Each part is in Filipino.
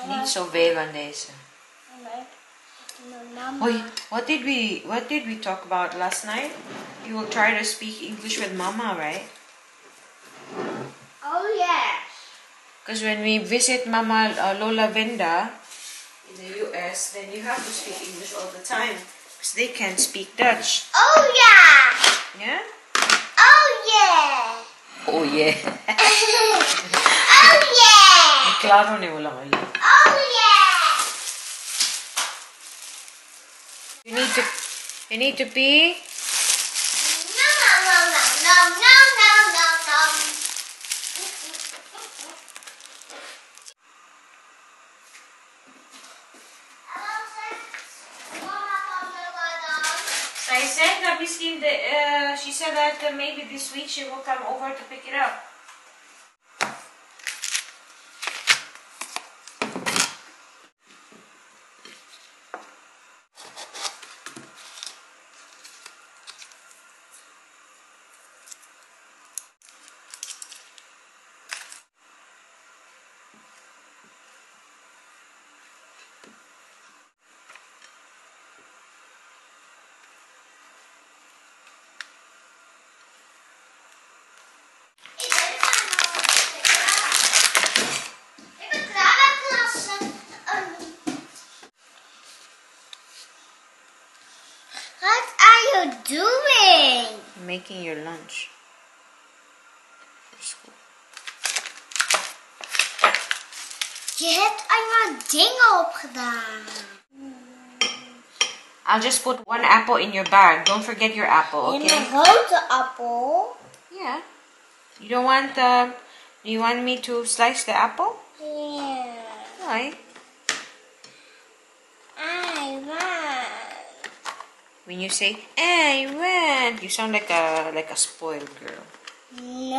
Niet zoveel aan deze. Oi, what did we talk about last night? You will try to speak English with Mama, right? Oh yes. Because when we visit Mama Lola Venda in the US, then you have to speak English all the time because they can't speak Dutch. Oh yeah. Yeah? Oh yeah. Oh yeah. Oh yeah. Klaro na wala kayo. Oh yeah. You need to pee? No no no no no no no no no. I said that she said that maybe this week she will come over to pick it up. What are you doing? Making your lunch for school. Je hebt allemaal dingen opgedaan. I'll just put one apple in your bag. Don't forget your apple, In okay? een grote appel. Yeah. You don't want do you want me to slice the apple? Yeah. Why? I want. When you say I want, you sound like a spoiled girl. No.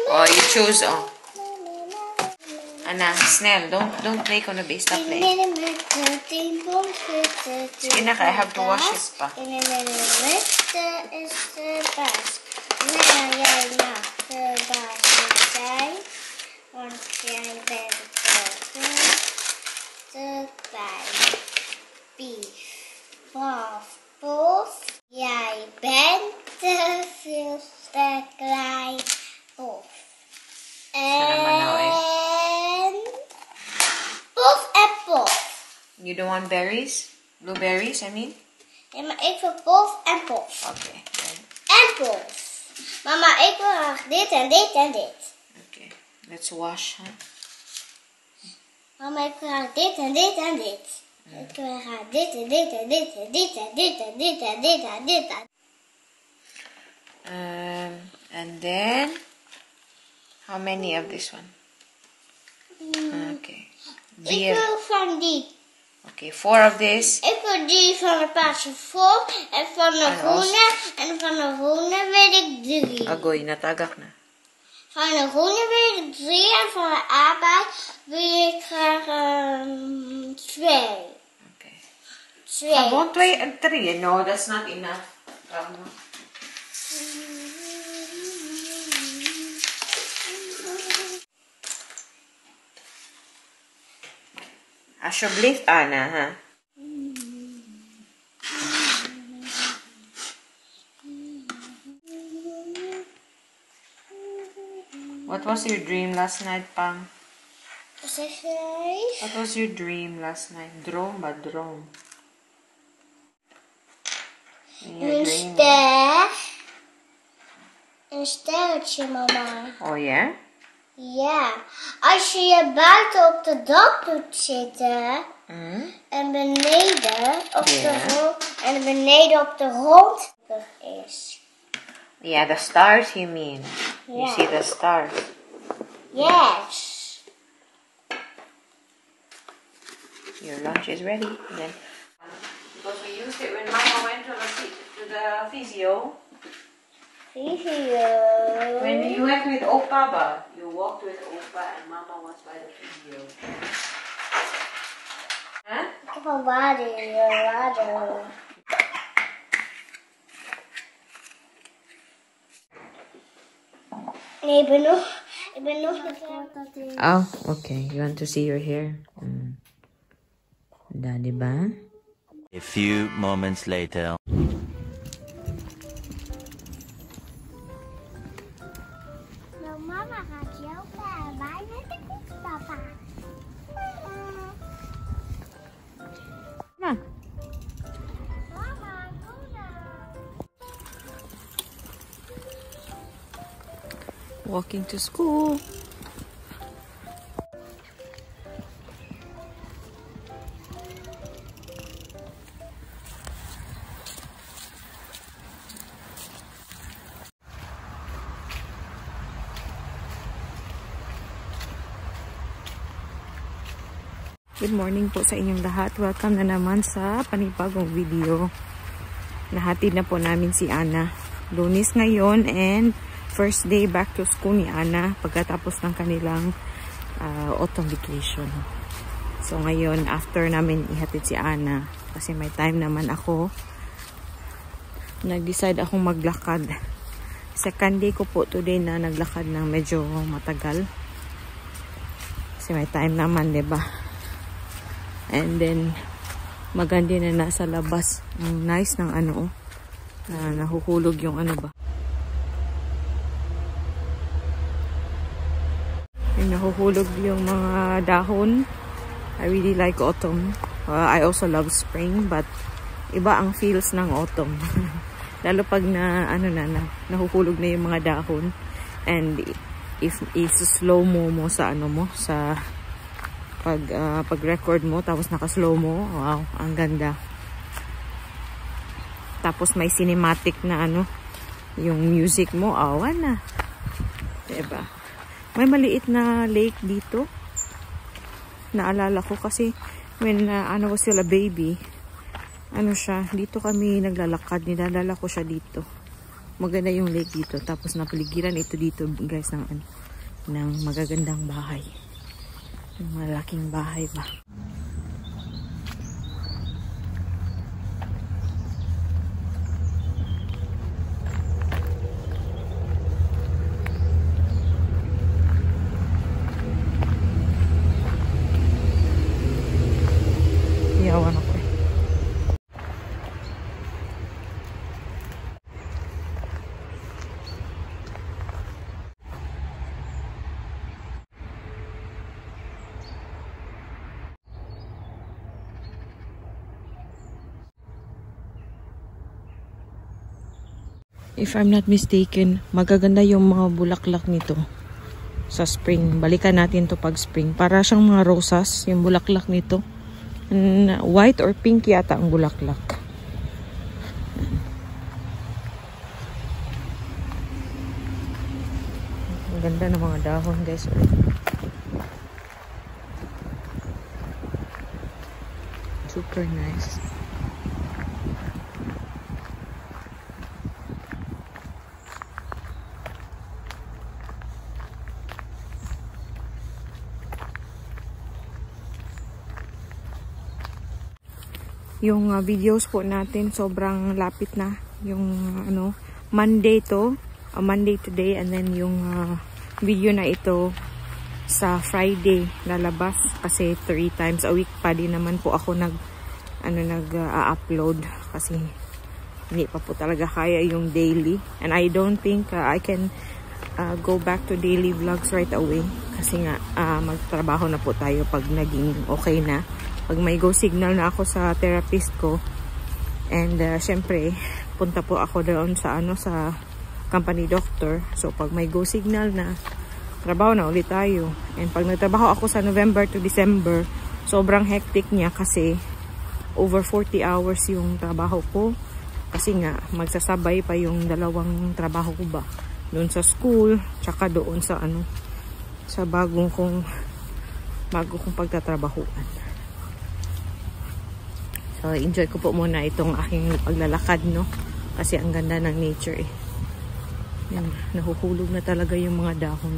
Oh, you chose Anna, snel, don't play on the base, stop playing. Inaka, I have to wash it pa. Is de baas. Nou, jij mag de baas niet zijn, want jij bent te klein. Pief, paf, pof. Jij bent te veel te klein. Pof. En pof en pof. You don't want berries? Blueberries, I mean? Ja, maar ik wil pof en pof. Okay. En pof. Mama, ik wil graag dit en dit en dit. Okay. Let's wash, huh? Mama, ik wil graag dit en dit en dit. Ik wil graag dit en dit en dit en dit en dit en dit en dit en dit en And then, how many of this one? Okay. Ik wil van die. Okay, 4 of this. Ik wil die van de paarse vol en van de groene. En van de groene wil ik 3. Agoy, natagak na. Van de groene wil ik 3 en van de aardbei wil ik graag 2. Okay. 2. About 2 and 3. No, that's not enough. Alsjeblieft, Anna, huh? What was your dream last night, Pang? Wat zeg jij? What was your dream last night? Droom, but droom. Een ster. Een sterretje, mama. Oh ja? Ja. Als je je buiten op de dak doet zitten. En beneden op de grond. En beneden op de grond is. Yeah, the stars you mean. You Yeah. see the stars. Yes. Your lunch is ready. And then, because we used it when Mama went to the physio. Physio. When you went with Opa, ba, you walked with Opa and Mama was by the physio. Huh? Ik heb al water. Nee, ik ben nog niet klaar. Oh, okay. You want to see your hair? Da, diba? A few moments later. Nou, mama gaat helpen. Wij met de koek, papa. Ma. Mama, kom nou. Walking to school. Good morning po sa inyong lahat. Welcome na naman sa panibagong video. Nahatid na po namin si Ana. Lunes ngayon and first day back to school ni Ana pagkatapos ng kanilang autumn vacation. So ngayon after namin ihatid si Ana kasi may time naman ako, nag-decide akong maglakad. Second day ko po today na naglakad ng medyo matagal. Kasi may time naman, 'di ba? And then maganda na nasa labas. Ang nice ng ano, na nahuhulog yung ano ba. Yung nahuhulog yung mga dahon. I really like autumn. I also love spring, but iba ang feels ng autumn. Lalo pag nahuhulog na yung mga dahon. And if slow mo sa ano mo, sa pag-record mo, tapos naka-slow mo, wow, ang ganda. Tapos may cinematic na ano, yung music mo, awan na. Diba? May maliit na lake dito. Naalala ko kasi when ano was still a baby, ano siya, dito kami naglalakad, nilalala ko siya dito. Maganda yung lake dito. Tapos napaligiran ito dito, guys, ng magagandang bahay. Yung malaking bahay ba. Iyawan ako eh. If I'm not mistaken, magaganda yung mga bulaklak nito sa spring. Balikan natin to pag spring. Para siyang mga rosas, yung bulaklak nito. White or pink yata ang bulaklak. Ang ganda ng mga dahon, guys. Super nice. Yung videos po natin sobrang lapit na. Yung ano, Monday to, Monday today, and then yung video na ito sa Friday lalabas kasi 3 times a week pa din naman po ako nag-upload kasi hindi pa po talaga kaya yung daily, and I don't think I can go back to daily vlogs right away kasi nga magtrabaho na po tayo pag naging okay na. Pag may go signal na ako sa therapist ko, and syempre punta po ako doon sa sa company doctor. So pag may go signal na, trabaho na ulit tayo. And pag nagtrabaho ako sa November to December, sobrang hectic niya kasi over 40 hours yung trabaho ko. Kasi nga magsasabay pa yung dalawang trabaho ko ba, doon sa school tsaka doon sa sa bago kong pagtatrabahuan. So, enjoy ko po muna itong aking paglalakad, no? Kasi ang ganda ng nature eh. Yan, nahuhulog na talaga yung mga dahon.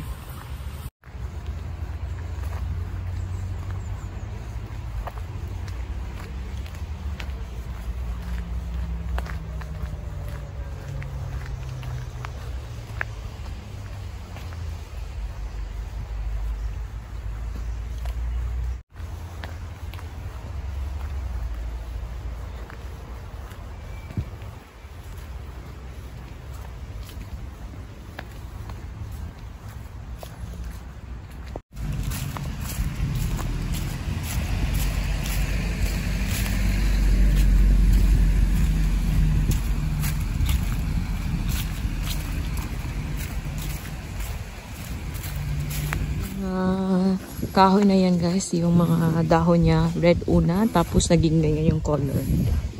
kahoy na yan guys, yung mga dahon niya, red una, tapos naging ganyan yung color.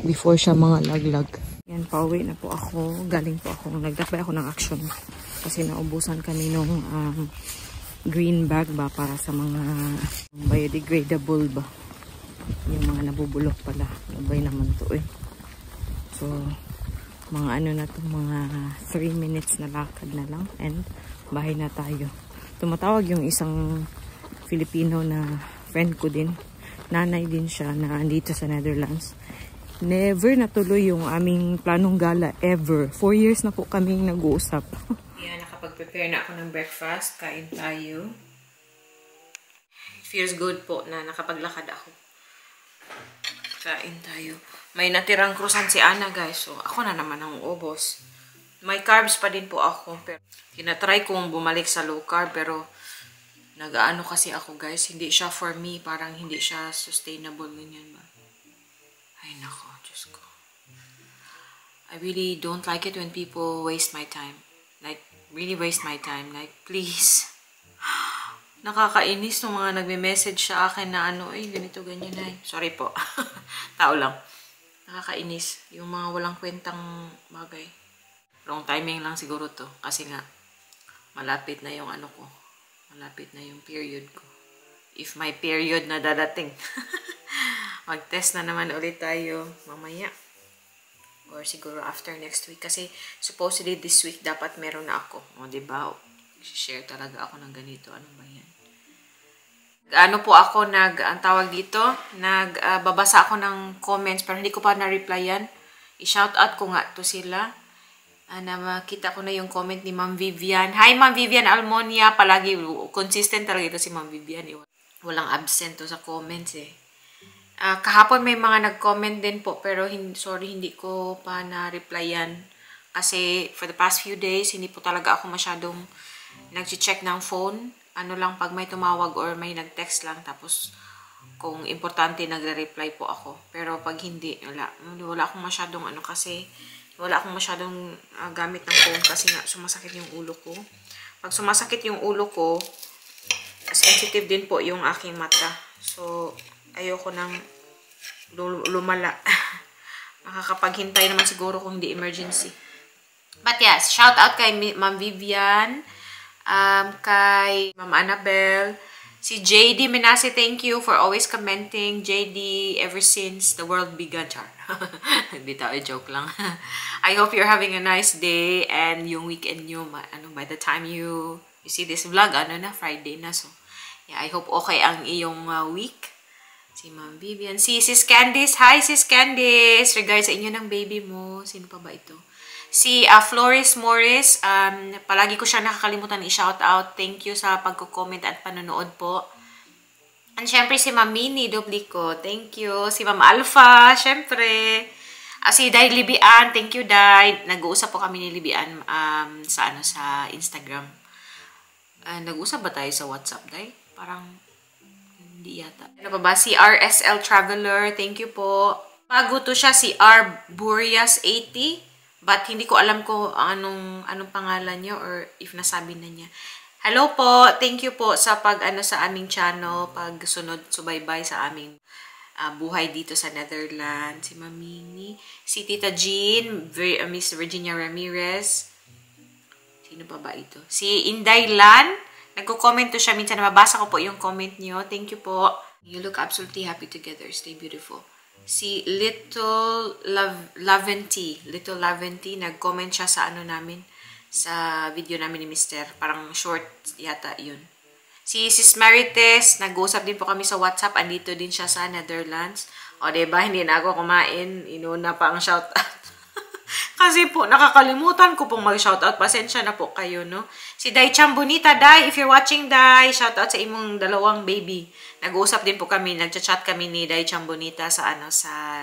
Before siya mga laglag. Yan, pauwi na po ako. Galing po ako. Nagdapay ako ng action. Kasi naubusan kami nung green bag ba para sa mga biodegradable ba. Yung mga nabubulok pala. Nabay naman to eh. So, mga ano na to, mga 3 minutes na lakad na lang. And bahay na tayo. Tumatawag yung isang Filipino na friend ko din. Nanay din siya na andito sa Netherlands. Never natuloy yung aming planong gala ever. 4 years na po kaming nag-uusap. Yan, nakapag-prepare na ako ng breakfast. Kain tayo. It feels good po na nakapaglakad ako. Kain tayo. May natirang croissant si Ana guys. So ako na naman ang ubos. May carbs pa din po ako. Pero tinatry kong bumalik sa low carb. Pero nag-ano kasi ako guys, hindi siya for me, parang hindi siya sustainable ganyan ba. Ay nako, Diyos ko. I really don't like it when people waste my time. Like, really waste my time. Like, please. Nakakainis ng mga nagme-message sa akin na ano, eh, ganito, ganyan ay. Sorry po. Tao lang. Nakakainis. Yung mga walang kwentang bagay. Wrong timing lang siguro to. Kasi nga, malapit na yung ano ko. Malapit na yung period ko. If my period na dadating. Mag-test na naman ulit tayo mamaya. Or siguro after next week. Kasi supposedly this week dapat meron na ako. O diba? Share talaga ako ng ganito. Ano ba yan? Ano po ako ang tawag dito? Nagbabasa ako ng comments pero hindi ko pa na-replyan. I-shoutout ko nga to sila. Na makita ko na yung comment ni Ma'am Vivian. Hi Ma'am Vivian Almonia. Palagi consistent talaga ito si Ma'am Vivian. Walang absent to sa comments eh. Kahapon may mga nag-comment din po. Pero sorry hindi ko pa na-replyan. Kasi for the past few days hindi po talaga ako masyadong nag-check ng phone. Ano lang pag may tumawag or may nag-text lang. Tapos kung importante nagre-reply po ako. Pero pag hindi, wala akong masyadong ano kasi wala akong masyadong gamit ng phone kasi nga sumasakit yung ulo ko. Pag sumasakit yung ulo ko, sensitive din po yung aking mata. So, ayoko nang lumala. Makakapaghintay naman siguro kung hindi emergency. But yes, shout out kay Ma'am Vivian, kay Ma'am Annabelle, si JD Menase, thank you for always commenting. JD, ever since the world began. Char. Hindi tao, joke lang. I hope you're having a nice day and yung weekend nyo, by the time you see this vlog, Friday na. So, yeah, I hope okay ang iyong week. Si Ma'am Vivian. Si Sis Candice. Hi, Sis Candice. Regards sa inyo ng baby mo. Sino pa ba ito? Si Flores Morris. Palagi ko siya nakakalimutan i-shoutout. Thank you sa pagko-comment at panonood po. And syempre si Ma'am Minnie Duplico. Thank you. Si Ma'am Alpha. Syempre. Si Day Libian. Thank you, Day. Nag-uusap po kami ni Libian sa Instagram. Nag-uusap ba tayo sa WhatsApp, Day? Parang hindi yata. Ano pa ba? Si RSL Traveler. Thank you po. Bago to siya, si R. Burias 80. But hindi ko alam ko anong pangalan niya or if nasabi na niya. Hello po. Thank you po sa sa aming channel, pagsunod, subaybay sa aming buhay dito sa Netherlands. Si Mamini, si Tita Jean, Miss Virginia Ramirez. Sino pa ba ito? Si Inday Lan. Nagko-comment to siya. Minsan nababasa ko po yung comment niyo. Thank you po. You look absolutely happy together. Stay beautiful. Si Little Laventi. Little Laventi. Nag-comment siya sa namin. Sa video namin ni Mr. Parang short yata yun. Si Sis Marites. Nag-uusap din po kami sa WhatsApp. Andito din siya sa Netherlands. O diba, hindi na ako kumain. Inuna pa ang shoutout. Kasi po, nakakalimutan ko pong mag-shoutout. Pasensya na po kayo, no? Si Day Chambonita. Day, if you're watching, Day, shoutout sa imong dalawang baby. Nag-uusap din po kami, nagchat-chat kami ni Day Chambonita sa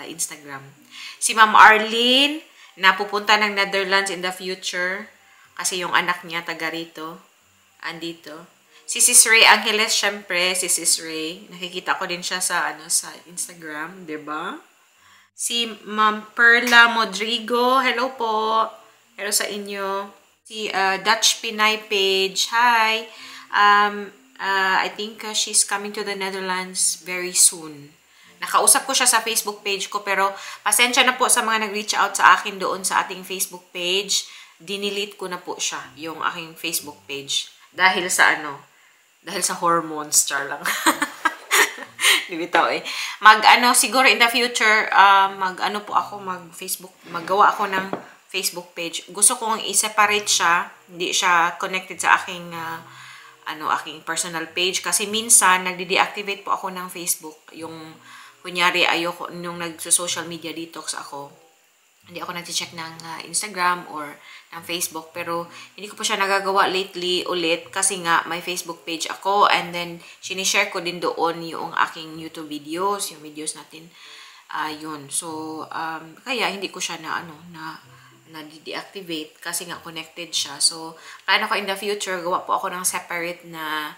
Instagram. Si Ma'am Arlene, na pupunta ng Netherlands in the future. Kasi yung anak niya, taga rito. Andito. Si Sis Ray Angeles, syempre, si Sis Ray. Nakikita ko din siya sa Instagram, diba? Si Ma'am Perla Modrigo. Hello po. Hello sa inyo. Si Dutch Pinay Page. Hi. I think she's coming to the Netherlands very soon. Nakausap ko siya sa Facebook page ko, pero pasensya na po sa mga nag-reach out sa akin doon sa ating Facebook page. Dinidelete ko na po siya, yung aking Facebook page. Dahil sa dahil sa hormones, char lang. Di bitaw eh. Siguro in the future, maggawa ako ng Facebook page. Gusto kong i-separate siya, hindi siya connected sa aking aking personal page, kasi minsan nagde-deactivate po ako ng Facebook. Yung kunyari ayoko nung nagso-social media detox ako. Hindi ako nag-check ng Instagram or ng Facebook, pero hindi ko pa siya nagagawa lately ulit kasi nga may Facebook page ako, and then sinishare ko din doon yung aking YouTube videos, yung videos natin. Yun. So kaya hindi ko siya na-deactivate kasi nga connected siya. So, plano ko in the future, gawa po ako ng separate na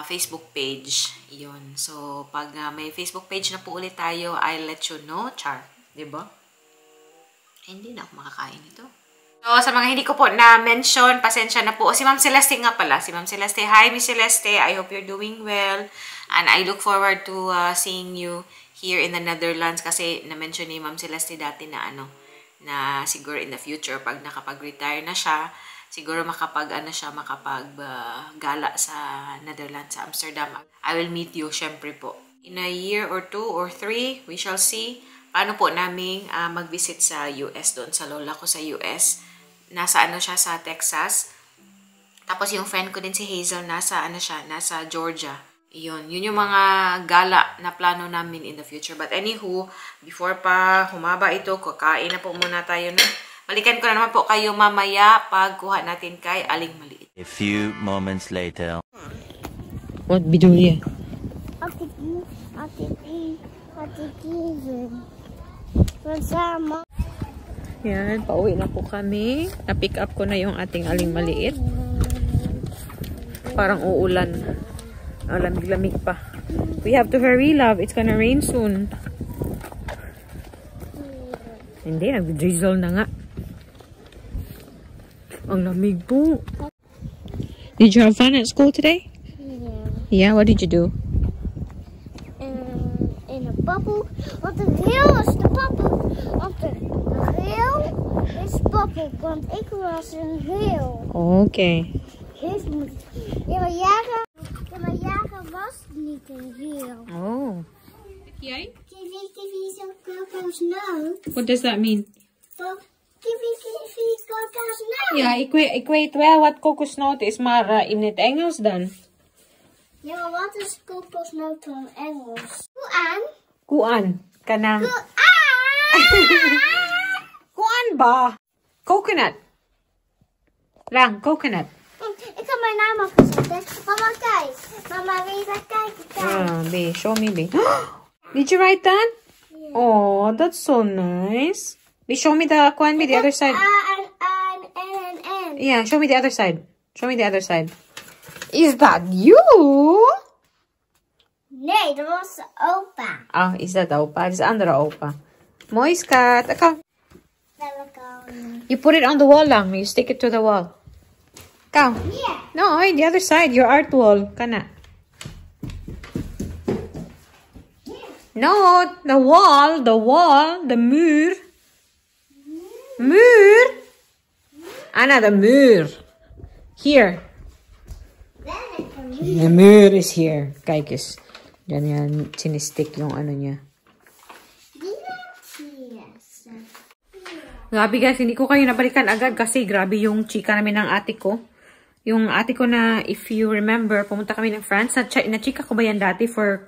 Facebook page. Yun. So, pag may Facebook page na po ulit tayo, I'll let you know. Char. Diba? Hindi na ako makakain ito. So, sa mga hindi ko po na-mention, pasensya na po. Si Ma'am Celeste nga pala. Si Ma'am Celeste. Hi, Miss Celeste. I hope you're doing well. And I look forward to seeing you here in the Netherlands, kasi na-mention ni Ma'am Celeste dati na na siguro in the future, pag nakapag-retire na siya, siguro makapag-gala sa Netherlands, sa Amsterdam. I will meet you, syempre po. In a year or 2 or 3, we shall see paano po namin mag-visit sa US, doon sa lola ko sa US. Nasa siya, sa Texas. Tapos yung friend ko din si Hazel, nasa Georgia. Yun yung mga gala na plano namin in the future. But anywho, before pa humaba ito, kakain na po muna tayo na. Balikan ko na naman po kayo mamaya pagkuha natin kay Aling Maliit. A few moments later. What video niya? Ate Given. Yan, pauwi na po kami. Na-pick up ko na yung ating Aling Maliit. Parang uulan. Lamig-lamig pa. We have to hurry, love. It's gonna rain soon. Hindi, nag-drizzle na nga. Ang lamig po. Did you have fun at school today? Yeah. Yeah, what did you do? In a bubble. Op de hill is de bubble. Op de hill is bubble. Want ik was een hill. Okay. Ja, maar jagen was niet een hill. Oh. Kiwi is een coco's note. What does that mean? Kiwi is coco's note. Ja, ik weet wel wat kokosnoot is, maar in het Engels dan? Ja, maar wat is kokosnoot in Engels? Kuan. Kanang. Kuan ba? Coconut. Lang, coconut. Ik heb mijn naam opgezet. Mama, kijk. Mama, wil je daar kijken? Kijk. Babe, show me, babe. Did you write that? Yeah. Oh, that's so nice. Babe, show me the kuan, the other side. N. Yeah, show me the other side. Show me the other side. Is that you? Nee, dat was opa. Oh, is that opa? Dat is andere opa. Mooi skat. Kom. You put it on the wall lang. You stick it to the wall. Come. Yeah. No, the other side. Your art wall. Kana. No, the wall. The muur. Muur. Anna, the muur. Here. The muur is here. Kijk eens. Diyan yan. Sinistick yung ano niya. Grabe guys, hindi ko kayo nabalikan agad kasi grabe yung chika namin ng ate ko. Yung ate ko na, if you remember, pumunta kami ng France. Na-chika ko ba yan dati for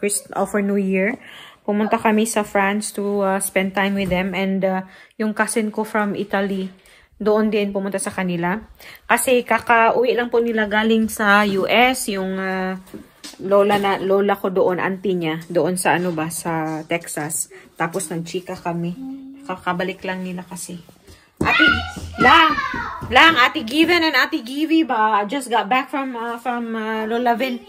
New Year? Pumunta kami sa France to spend time with them. And yung cousin ko from Italy, doon din pumunta sa kanila. Kasi kakauwi lang po nila galing sa US. Yung lola ko doon, auntie niya. Doon sa sa Texas. Tapos nag-chika kami. Kakabalik lang nila kasi. Ate Given and Ate Givy ba just got back from Lola Venda.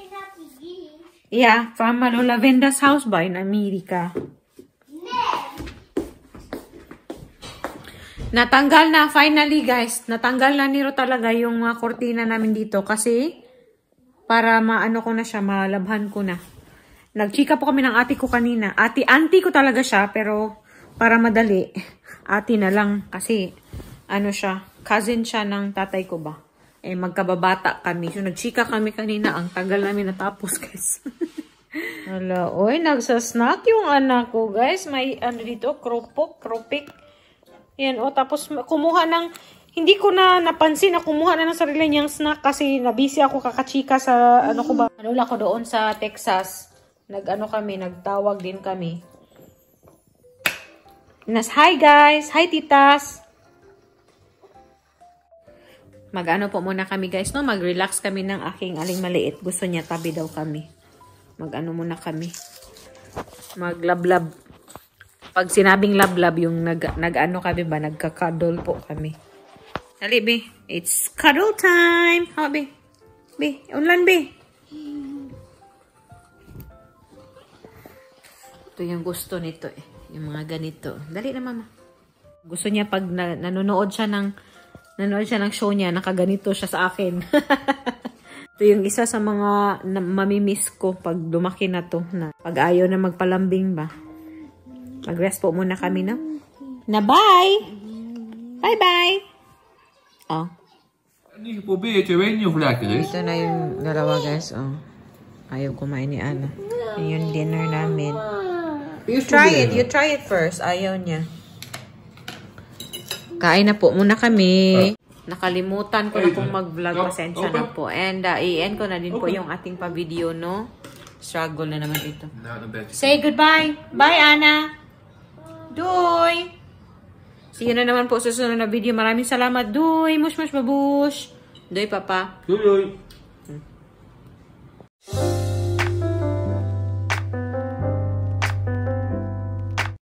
Yeah, from Lola Venda's house ba in America. Natanggal na finally guys. Natanggal na niro talaga yung mga kortina namin dito kasi Para maano ko na siya, malabhan ko na. Nagchika po kami ng ate ko kanina. Auntie ko talaga siya, pero para madali, ate na lang. Kasi, ano siya, cousin siya ng tatay ko ba. Eh, magkababata kami. So, nagchika kami kanina. Ang tagal namin natapos, guys. Hala, oy, nagsasnack yung anak ko, guys. May, ano dito, kropik. Yan, o, tapos kumuha ng, hindi ko na napansin na kumuha na ng sarili niyang snack kasi nabisi ako kakachika sa, ano ko ba, ano lang ko doon sa Texas. Nagtawag din kami. Hi guys! Hi titas! Mag-ano po muna kami guys, no? Mag-relax kami ng aking aling maliit. Gusto niya, tabi daw kami. Mag-ano muna kami. Mag-lablab. Pag sinabing lablab, yung nag-ano kami ba? Nagka-cuddle po kami. Dali, be. It's cuddle time. How, be? Be, unlan, be. Ito yung gusto nito, eh. Yung mga ganito. Dali na, mama. Gusto niya pag nanonood siya ng show niya, nakaganito siya sa akin. Ito yung isa sa mga mamimiss ko pag lumaki na to. Pag ayaw na magpalambing ba. Mag-rest po muna kami, no? Na bye! Bye-bye! Oh. Niet geprobeerd, je weet niet of lekker is. Ito na yung dalawa, guys. Oh. Ayaw kumain ni Ana. Yun yung dinner namin. You try it first. Ayaw niya. Kain na po muna kami. Nakalimutan ko na pong mag-vlog. Pasensya na po. And i-end ko na din po yung ating pa-video, no? Struggle na naman ito. Say goodbye. Bye, Ana. Doy! See you na naman po sa susunod na video. Maraming salamat, Doy! Mush, mush, babush! Doy, papa. Doei.